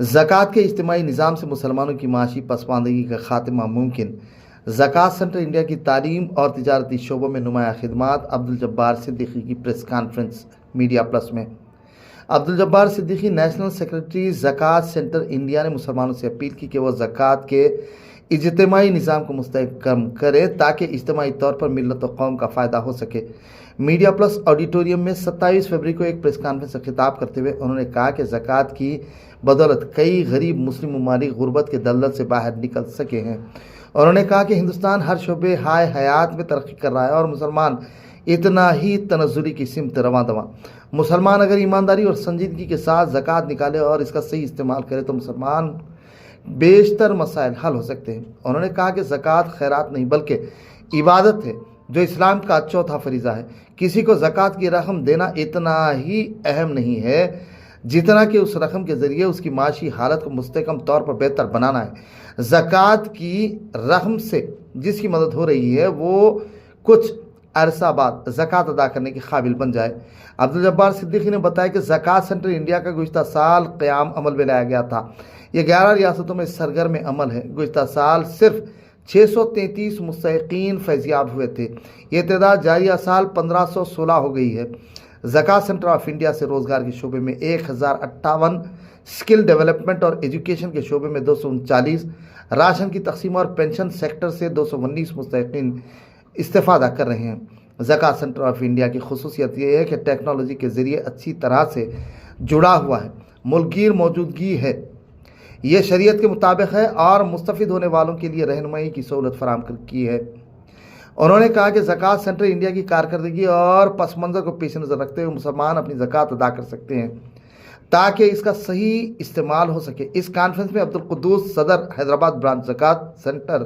زکوٰۃ کے اجتماعی نظام سے مسلمانوں کی معاشی پسماندگی کا خاتمہ ممکن۔ زکوٰۃ سینٹر انڈیا کی تعلیم اور تجارتی شعبوں میں نمایاں خدمات۔ عبدالجبار صدیقی کی پریس کانفرنس میڈیا پلس میں۔ عبدالجبار صدیقی نیشنل سیکریٹری زکوٰۃ سینٹر انڈیا نے مسلمانوں سے اپیل کی کہ وہ زکوٰۃ کے اجتماعی نظام کو مستحکم کرے تاکہ اجتماعی طور پر ملت و قوم کا فائدہ ہو سکے۔ میڈیا پلس آڈیٹوریم میں 27 فروری کو ایک پریس کانفرنس سے خطاب کرتے ہوئے انہوں نے کہا کہ زکوٰۃ کی بدولت کئی غریب مسلم ممالک غربت کے دلدل سے باہر نکل سکے ہیں۔ انہوں نے کہا کہ ہندوستان ہر شعبے حیات میں ترقی کر رہا ہے اور مسلمان اتنا ہی تنزلی کی سمت رواں دواں۔ مسلمان اگر ایمانداری اور سنجیدگی کے ساتھ زکوٰۃ نکالے اور اس کا صحیح استعمال کرے تو مسلمان بیشتر مسائل حل ہو سکتے ہیں۔ انہوں نے کہا کہ زکوٰۃ خیرات نہیں بلکہ عبادت ہے جو اسلام کا چوتھا فریضہ ہے۔ کسی کو زکوٰۃ کی رقم دینا اتنا ہی اہم نہیں ہے جتنا کہ اس رقم کے ذریعے اس کی معاشی حالت کو مستحکم طور پر بہتر بنانا ہے۔ زکوٰۃ کی رقم سے جس کی مدد ہو رہی ہے وہ کچھ عرصہ بعد زکوٰۃ ادا کرنے کے قابل بن جائے۔ عبدالجبار صدیقی نے بتایا کہ زکوٰۃ سینٹر انڈیا کا گزشتہ سال قیام عمل میں لایا گیا تھا۔ یہ 11 ریاستوں میں سرگرم عمل ہے۔ گزشتہ سال صرف 633 مستحقین فیضیاب ہوئے تھے۔ یہ تعداد جاریہ سال 1516 ہو گئی ہے۔ زکوٰۃ سینٹر آف انڈیا سے روزگار کے شعبے میں 1058، اسکل ڈیولپمنٹ اور ایجوکیشن کے شعبے میں 239، راشن کی تقسیم اور پینشن سیکٹر سے 219 مستحقین استفادہ کر رہے ہیں۔ زکوٰۃ سینٹر آف انڈیا کی خصوصیت یہ ہے کہ ٹیکنالوجی کے ذریعے اچھی طرح سے جڑا ہوا ہے، ملک گیر موجودگی ہے، یہ شریعت کے مطابق ہے اور مستفید ہونے والوں کے لیے رہنمائی کی سہولت فراہم کی ہے۔ انہوں نے کہا کہ زکوٰۃ سینٹر انڈیا کی کارکردگی اور پس منظر کو پیش نظر رکھتے ہوئے مسلمان اپنی زکوٰۃ ادا کر سکتے ہیں تاکہ اس کا صحیح استعمال ہو سکے۔ اس کانفرنس میں عبدالقدوس صدر حیدرآباد برانچ زکوٰۃ سینٹر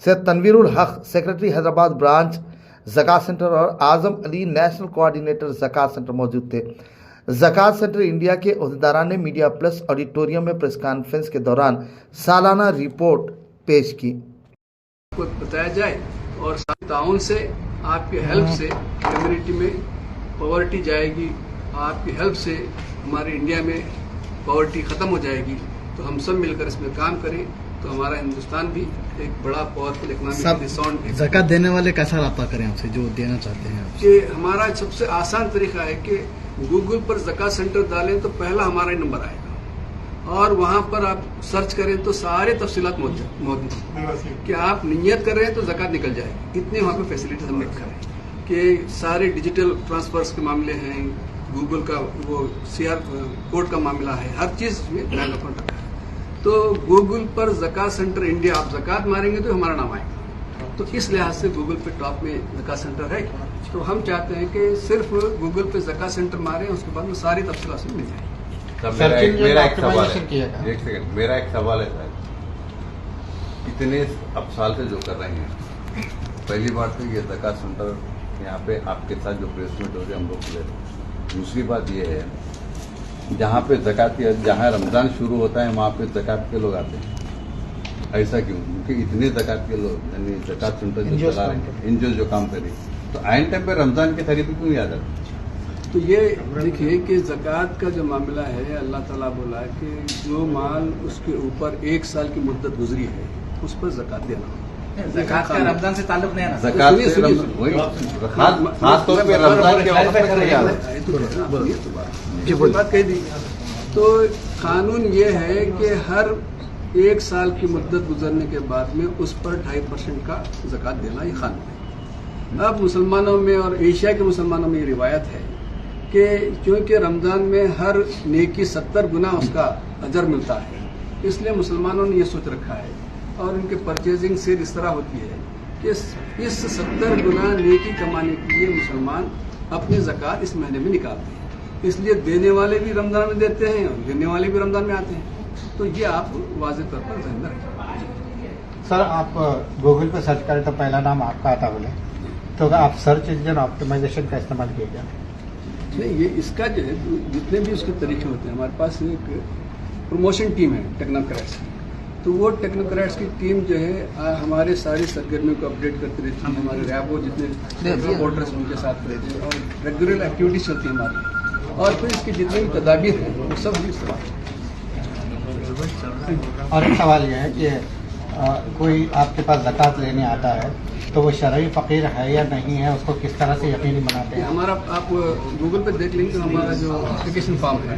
سے تنویر الحق سیکریٹری حیدرآباد برانچ زکوٰۃ سینٹر اور اعظم علی نیشنل کوآرڈینیٹر زکوٰۃ سینٹر موجود تھے۔ زکوٰۃ سینٹر انڈیا کے عہدیداران نے میڈیا پلس آڈیٹوریم میں پریس کانفرنس کے دوران سالانہ رپورٹ پیش کی۔ کو بتایا جائے اور تعاون سے آپ کی ہیلپ سے کمیونٹی میں پاورٹی جائے گی، آپ کی ہیلپ سے ہمارے انڈیا میں پاورٹی ختم ہو جائے گی۔ تو ہم سب مل کر اس میں کام کریں تو ہمارا ہندوستان بھی ایک بڑا پاورفل اکنامک ساؤنڈ۔ زکوٰۃ دینے والے کیسا رابطہ کریں آپ سے جو دینا چاہتے ہیں؟ کہ ہمارا سب سے آسان طریقہ ہے کہ گوگل پر زکوٰۃ سینٹر ڈالیں تو پہلا ہمارا ہی نمبر آئے گا اور وہاں پر آپ سرچ کریں تو سارے تفصیلات موجود ہیں کہ آپ نیت کر رہے ہیں تو زکوٰۃ نکل جائے گی۔ اتنے وہاں پہ فیسلٹیز ہم نے رکھا ہے کہ سارے ڈیجیٹل ٹرانسفرز کے معاملے ہیں، گوگل کا وہ CR کوڈ کا معاملہ ہے، ہر چیز میں بینک اکاؤنٹ رکھا ہے۔ تو گوگل پر زکوٰۃ سینٹر انڈیا آپ زکوٰۃ ماریں گے تو ہمارا نام آئے گا۔ تو اس لحاظ سے گوگل پہ ٹاپ میں زکوٰۃ سینٹر ہے۔ تو ہم چاہتے ہیں کہ صرف گوگل پہ زکوٰۃ سینٹر ماریں، اس کے بعد میں ساری تفصیلات سے مل جائیں۔ میرا ایک سوال ہے سر، اتنے اب سال سے جو کر رہے ہیں، پہلی بات تو یہ زکوٰۃ سینٹر یہاں پہ آپ کے ساتھ جو پریس میٹ ہو رہی ہے ہم لوگ کے لیے۔ دوسری بات یہ ہے جہاں پہ زکوٰۃ جہاں رمضان شروع ہوتا ہے وہاں پہ زکوٰۃ کے لوگ آتے ہیں، ایسا کیوں؟ کیونکہ اتنے زکوٰۃ کے لوگ یعنی زکوٰۃ سینٹر جو چلا رہے ہیں، انجوز جو کام کرے تو عین ٹائم پہ رمضان کی تاریخ کیوں یاد آتی؟ تو یہ دیکھیے کہ زکوٰۃ کا جو معاملہ ہے، اللہ تعالیٰ بولا کہ جو مال اس کے اوپر 1 سال کی مدت گزری ہے اس پر زکوٰۃ دینا۔ زکوٰۃ کا رمضان سے تعلق نہیں ہے نا؟ زکوٰۃ خاص طور پہ رمضان کے وقت میں یاد ہے۔ بات کہہ دی تو قانون یہ ہے کہ ہر 1 سال کی مدت گزرنے کے بعد میں اس پر 2.5% کا زکوٰۃ دینا یہ قانون ہے۔ اب مسلمانوں میں اور ایشیا کے مسلمانوں میں یہ روایت ہے کہ چونکہ رمضان میں ہر نیکی 70 گنا اس کا اجر ملتا ہے، اس لیے مسلمانوں نے یہ سوچ رکھا ہے اور ان کے پرچیزنگ سیل اس طرح ہوتی ہے کہ اس 70 گنا نیکی کمانے کے لیے مسلمان اپنی زکوٰۃ اس مہینے میں نکالتے ہیں۔ اس لیے دینے والے بھی رمضان میں دیتے ہیں اور لینے والے بھی رمضان میں آتے ہیں۔ تو یہ آپ واضح طور پر ذہن میں رکھیں۔ سر آپ گوگل پہ سرچ کریں تو پہلا نام آپ کا آتا بولے تو آپ سرچ انجن آپٹیمائزیشن کا استعمال کیے گا؟ نہیں، یہ اس کا جو ہے جتنے بھی اس کے طریقے ہوتے ہیں، ہمارے پاس ایک پروموشن ٹیم ہے ٹیکنوکریٹس کی، تو وہ ٹیکنوکریٹس کی ٹیم جو ہے ہمارے ساری سرگرمیوں کو اپڈیٹ کرتی رہتی ہے۔ ہمارے ریابو جتنے رپورٹرس ان کے ساتھ رہتے ہیں اور ریگولر ایکٹیویٹیز چلتی ہیں ہماری، اور پھر اس کی جتنی بھی تدابیر ہیں وہ سب ہم استعمال کرتے ہیں۔ اور ایک سوال یہ ہے کہ کوئی آپ کے پاس زکوٰۃ لینے آتا ہے تو وہ شرعی فقیر ہے یا نہیں ہے، اس کو کس طرح سے یقینی بناتے ہیں؟ ہمارا آپ گوگل پہ دیکھ لیں گے، ہمارا جو اپلیکیشن فارم ہے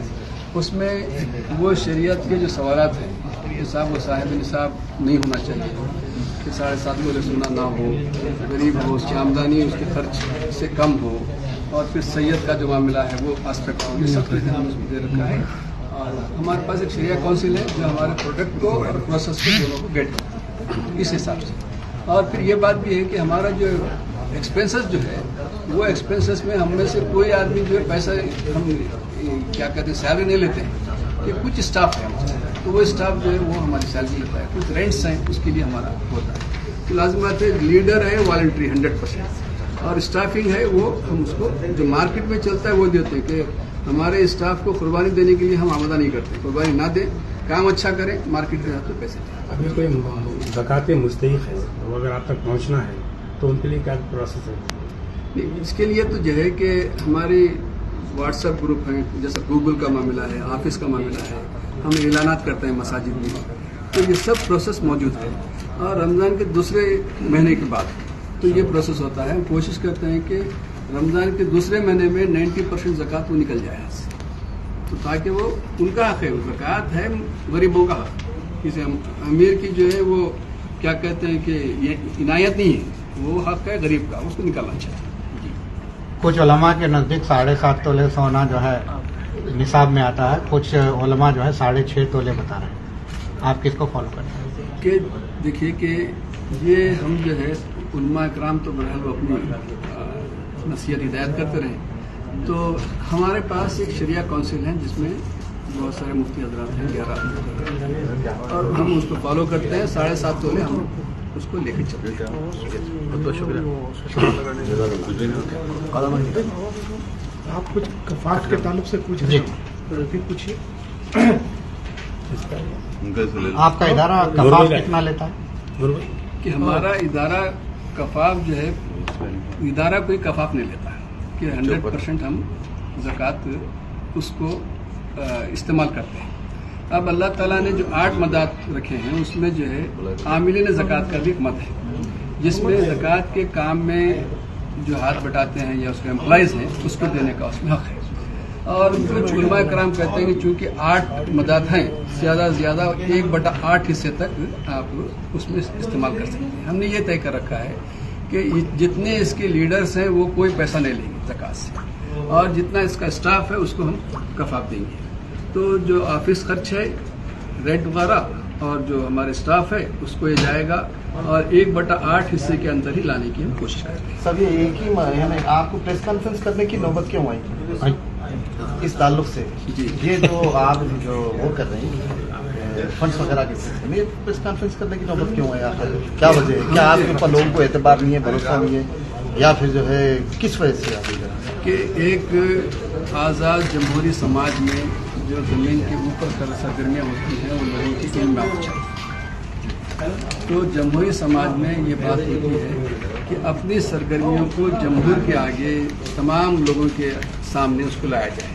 اس میں وہ شریعت کے جو سوالات ہیں، نصاب و صاحب نصاب نہیں ہونا چاہیے کہ 7.5 تولے سونا نہ ہو، غریب ہو، اس کی آمدنی اس کے خرچ سے کم ہو، اور پھر سید کا جو معاملہ ہے وہ آسپیکٹ ہو، یہ سب چیزیں ہم اس میں دے رکھا ہے. اور ہمارے پاس ایک شریعہ کونسل ہے جو ہمارے پروڈکٹ کو اور پروسیس کو دونوں کو گیٹ کرتا ہے اس حساب سے. اور پھر یہ بات بھی ہے کہ ہمارا جو ایکسپینسز جو ہے وہ ایکسپینسز میں ہم میں سے کوئی آدمی جو ہے پیسہ ہم کیا کہتے ہیں سیلری نہیں لیتے ہیں، کہ کچھ اسٹاف ہے ہمارے، تو وہ اسٹاف جو ہے وہ ہماری سیلری لیتا ہے، کچھ رینٹس ہیں اس کے لیے ہمارا ہوتا ہے. تو لازمات ہے لیڈر ہے والنٹری 100%، اور اسٹافنگ ہے وہ ہم اس کو جو مارکیٹ میں چلتا ہے وہ دیتے ہیں کہ ہمارے اسٹاف کو قربانی دینے کے لیے ہم آمدہ نہیں کرتے، قربانی نہ دیں، کام اچھا کریں، مارکیٹ کے تو پیسے دیں. اگر کوئی زکوٰۃ مستحق ہے وہ اگر آپ تک پہنچنا ہے تو ان کے لیے کیا پروسیس ہے؟ اس کے لیے تو جو ہے کہ ہماری واٹس ایپ گروپ ہیں، جیسا گوگل کا معاملہ ہے، آفس کا معاملہ ہے، ہم اعلانات کرتے ہیں مساجد میں، تو یہ سب پروسیس موجود ہے. اور رمضان کے دوسرے مہینے کے بعد تو یہ پروسیس ہوتا ہے. ہم کوشش کرتے ہیں کہ رمضان کے دوسرے مہینے میں 90% زکوٰۃ وہ نکل جائے یہاں سے، تو تاکہ وہ ان کا حق ہے، زکوٰۃ ہے غریبوں کا حق. کسی امیر کی جو ہے وہ کیا کہتے ہیں کہ یہ عنایت نہیں ہے، وہ حق ہے غریب کا، اس کو نکالنا چاہیے. کچھ علماء کے نزدیک 7.5 تولے سونا جو ہے نصاب میں آتا ہے، کچھ علماء جو ہے 6.5 تولے بتا رہے ہیں. آپ کس کو فالو کرتے ہیں؟ کہ دیکھیے کہ یہ ہم جو ہے علماء اکرام تو بہرحال وہ اپنی نصیحت ہدایت کرتے رہیں، تو ہمارے پاس ایک شریعہ کونسل ہے جس میں بہت سارے مفتی حضرات ہیں، 11 حضرات، اور ہم اس کو فالو کرتے ہیں. 7.5 تولے ہم اس کو لے کے چلتے ہیں. بہت شکریہ. آپ کچھ کفاف کے تعلق سے پوچھ جی پھر پوچھیے. آپ کا ادارہ کفاف کتنا لیتا ہے؟ کہ ہمارا ادارہ کفاف جو ہے، ادارہ کوئی کفاف نہیں لیتا کہ 100% ہم زکوٰۃ اس کو استعمال کرتے ہیں. اب اللہ تعالیٰ نے جو 8 مدات رکھے ہیں اس میں جو ہے عاملین زکوٰۃ کا بھی ایک مد ہے، جس میں زکوٰۃ کے کام میں جو ہاتھ بٹاتے ہیں یا اس کے امپلائیز ہیں اس کو دینے کا اس میں حق ہے. اور کچھ علماء کرام کہتے ہیں کہ چونکہ 8 مدات ہیں، زیادہ سے زیادہ 1/8 حصے تک آپ اس میں استعمال کر سکتے ہیں. ہم نے یہ طے کر رکھا ہے کہ جتنے اس کے لیڈرز ہیں وہ کوئی پیسہ نہیں لیں گے زکوٰۃ سے، اور جتنا اس کا اسٹاف ہے اس کو ہم کفاف دیں گے. تو جو آفس خرچ ہے، رینٹ وغیرہ، اور جو ہمارے اسٹاف ہے اس کو یہ جائے گا، اور 1/8 حصے کے اندر ہی لانے کی ہم کوشش کریں گے. سب یہ ایک ہی آپ کو پریس کانفرنس کرنے کی نوبت کیوں آئی اس تعلق سے؟ جی. یہ جو آپ جو وہ کر رہے ہیں فنڈس وغیرہ کے سلسلے میں پریس کانفرنس کرنے کی نوبت کیوں ہے؟ آخر کیا وجہ ہے؟ کیا آپ کے اوپر لوگوں کو اعتبار نہیں ہے، بھروسہ نہیں ہے، یا پھر جو ہے کس وجہ سے آپ کہ ایک آزاد جمہوری سماج میں جو زمین کے اوپر سرگرمیاں ہوتی ہیں وہ لوگوں کی علم میں آنا چاہیے. تو جمہوری سماج میں یہ بات ہوتی ہے کہ اپنی سرگرمیوں کو جمہور کے آگے تمام لوگوں کے سامنے اس کو لایا جائے.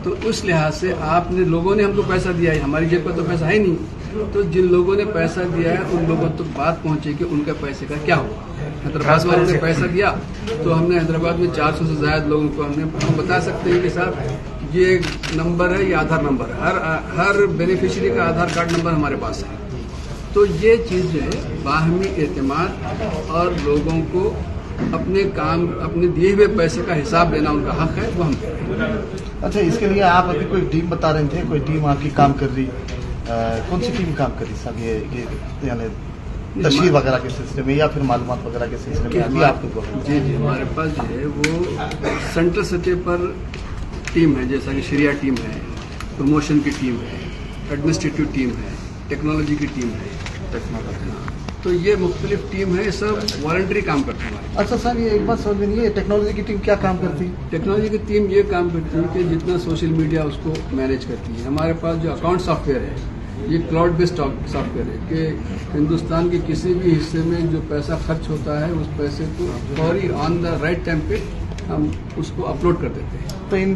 تو اس لحاظ سے آپ نے لوگوں نے ہم کو پیسہ دیا ہے، ہماری جیب پر تو پیسہ ہے نہیں، تو جن لوگوں نے پیسہ دیا ہے ان لوگوں تک بات پہنچے کہ ان کا پیسے کا کیا ہوا. حیدرآباد والوں نے پیسہ دیا تو ہم نے حیدرآباد میں 400 سے زائد لوگوں کو ہم بتا سکتے ہیں کہ صاحب یہ نمبر ہے، یہ آدھار نمبر ہے، ہر بینیفیشری کا آدھار کارڈ نمبر ہمارے پاس ہے. تو یہ چیز جو ہے باہمی اعتماد اور لوگوں کو اپنے کام، اپنے دیے ہوئے پیسے کا حساب دینا ان کا حق ہے، وہ ہم کر رہے ہیں. اچھا، اس کے لیے آپ ابھی کوئی ٹیم بتا رہے تھے، کوئی ٹیم آپ کی کام کر رہی، کون سی ٹیم کام کر رہی صاحب؟ یہ یعنی تشہیر وغیرہ کے سلسلے میں یا پھر معلومات وغیرہ کے سلسلے میں ابھی آپ کو؟ جی ہمارے پاس جو ہے وہ سینٹرل سطح پر ٹیم ہے، جیسا کہ شریعہ ٹیم ہے، پروموشن کی ٹیم ہے، ایڈمنسٹریٹو ٹیم ہے، ٹیکنالوجی کی ٹیم ہے. تو یہ مختلف ٹیم ہے، سب والنٹری کام کرتے ہیں. اچھا سر، یہ ایک بات سمجھ میں نہیں ہے، ٹیکنالوجی کی ٹیم کیا کام کرتی ہے؟ ٹیکنالوجی کی ٹیم یہ کام کرتی ہے کہ جتنا سوشل میڈیا اس کو مینیج کرتی ہے. ہمارے پاس جو اکاؤنٹ سافٹ ویئر ہے یہ کلاؤڈ بیسڈ سافٹ ویئر ہے کہ ہندوستان کے کسی بھی حصے میں جو پیسہ خرچ ہوتا ہے اس پیسے کو فوری آن دا رائٹ ٹائم پہ ہم اس کو اپلوڈ کر دیتے ہیں. تو ان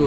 2